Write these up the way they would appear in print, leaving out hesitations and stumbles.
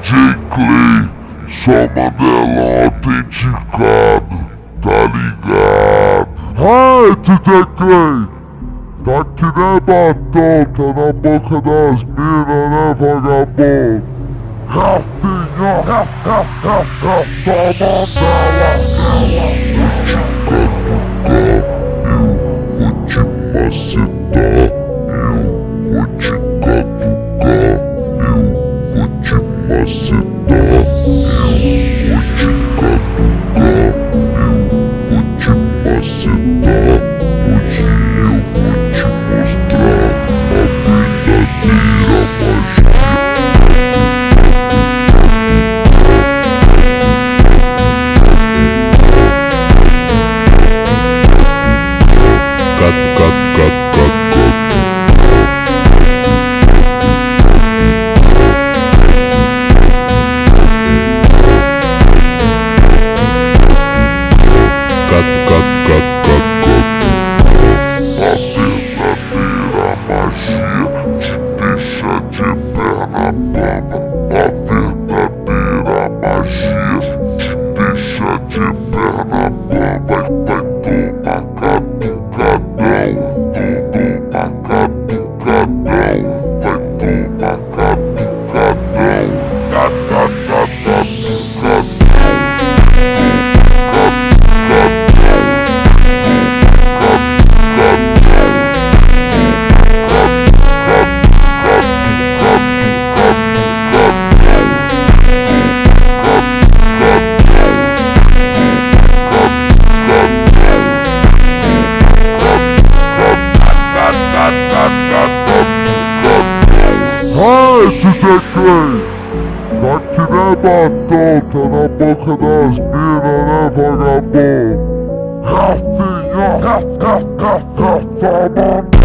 Clay, só Mandela autenticado, tá ligado? Ai, DJ Clay, tá que nem batom, tá na boca das minas, né, vagabundo? Assim, ó, só Mandela. Eu vou te catucar, eu vou te macetar, eu vou te catucar, eu vou te macetar. Hoje eu vou te mostrar a verdadeira magia. DJ Clay, tá que nem batom, tá na boca das minas, né, vagabundo? Assim, ó, só Mandela.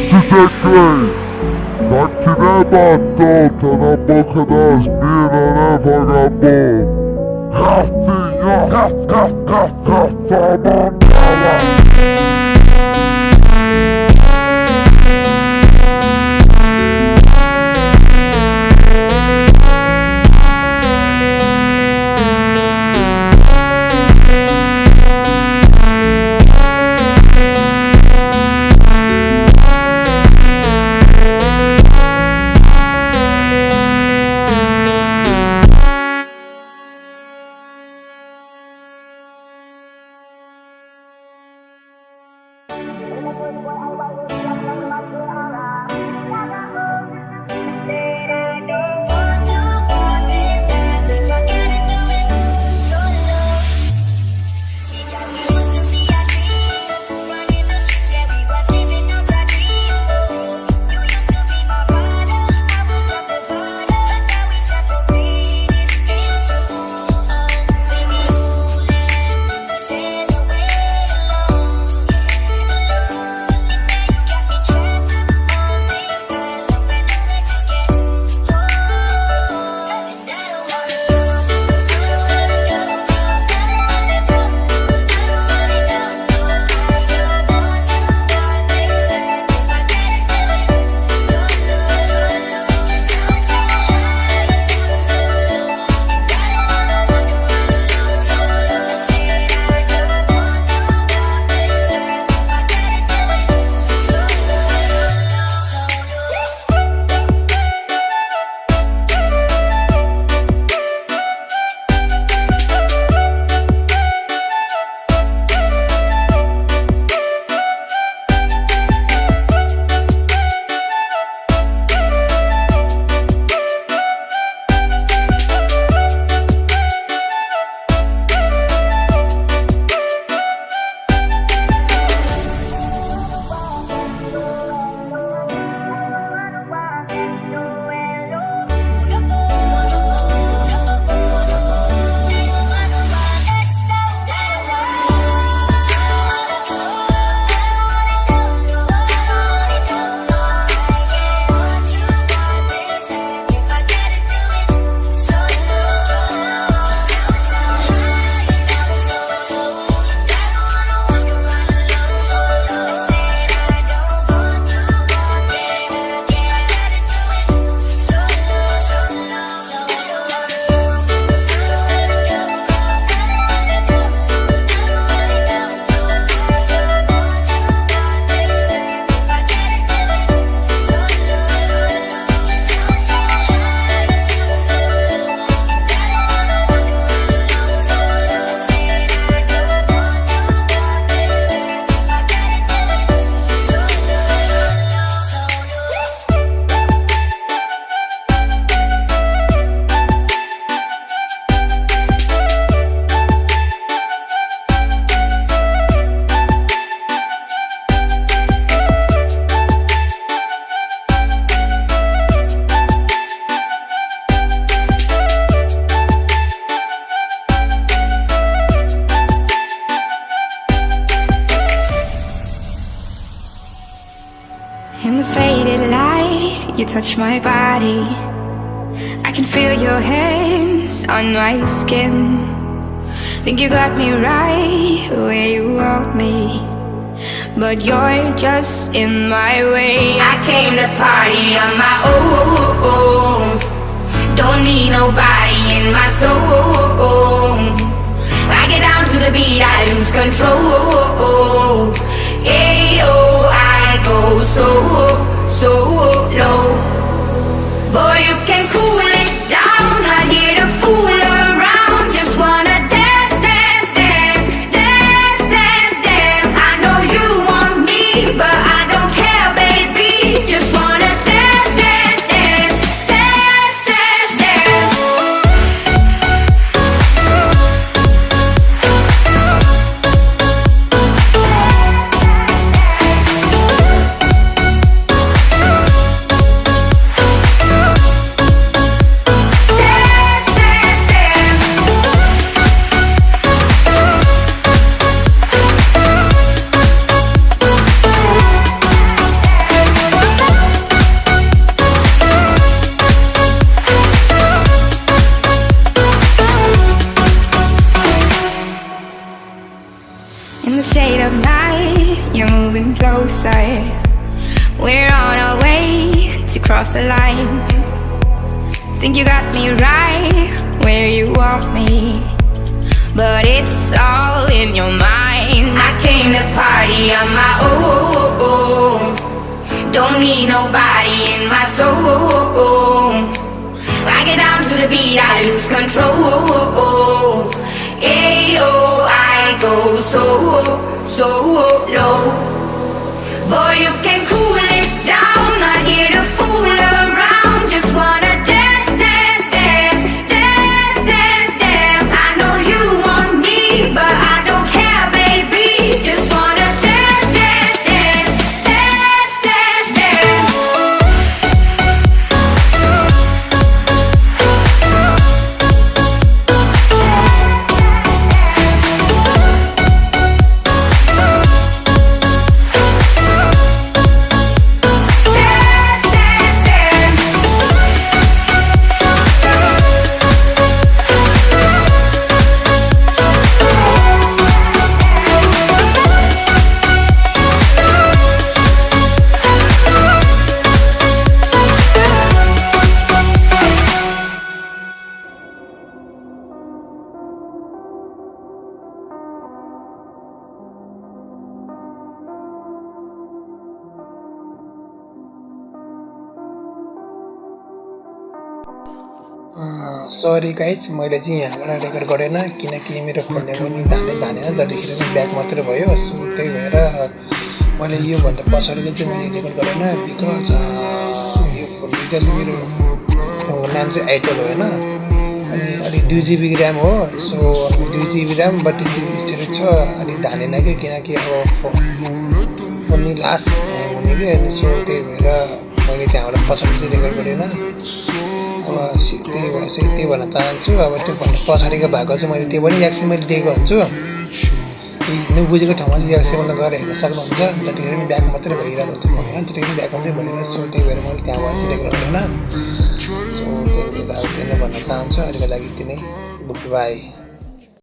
DJ Clay, tá que nem batom, tá na boca das minas, né, vagabundo? Assim, ó, só Mandela. faded light, you touch my body. I can feel your hands on my skin. Think you got me right where you want me, but you're just in my way. I came to party on my own. Don't need nobody in my soul. I get down to the beat, I lose control. Ayo, I go so low. Boy, you can cool it down, not here to fool around. Just wanna dance, dance, dance, dance, dance, dance. I know you want me, but I don't care, baby. Just wanna dance, dance, dance, dance, dance, dance. In the shade of night, you're moving closer. We're on our way to cross the line. Think you got me right where you want me, but it's all in your mind. I came to party on my own. Don't need nobody in my soul. I get down to the beat, I lose control. Ayo, I go so low. Boy, you can cool it down, not here to fool around. Just wanna dance, dance, dance, dance, dance, dance. I know you want me, but I don't care, baby. Just wanna dance, dance, dance, dance, dance, dance. सरी guys, मैले चाहिँ यहाँबाट record गरेन किनकि मेरो फोनले पनि धानेन जतिखेर पनि ब्याक मात्रै भयो। सो त्यही भएर मैले योभन्दा पछाडि चाहिँ मैले रेकर्ड गरेन, बिकज यो फोन चाहिँ मेरो फोनको नाम चाहिँ आइटेल होइन, अनि अलिक 2 GB ऱ्याम हो। सो 2 GB ऱ्याम 32 GB स्टोरेज छ। अलिक धानेन किनकि अब फोन नि लास्ट हुने कि, सो त्यही भएर मैले त्यहाँबाट पछाडि चाहिँ रेकर्ड गरेन। अब त्यही भन्न चाहन्छु। अब त्यो भन्दा पछाडिको भएको चाहिँ मैले त्यो पनि एक्सएमएल दिएको हुन्छु, नबुझेको ठाउँमा चाहिँ एक्सएमएल गएर हेर्न सक्नुहुन्छ। जतिखेर पनि ब्याक मात्रै भइरहेको हुन्छ होइन, त्यतिखेर ब्याक मात्रै भइरहेको। सो त्यही भएर मैले त्यहाँबाट चाहिँ रेकर्ड गरेन। सो त्यही भएर अब त्यही नै भन्न चाहन्छु। अहिलेको लागि यति नै, गुड बाई।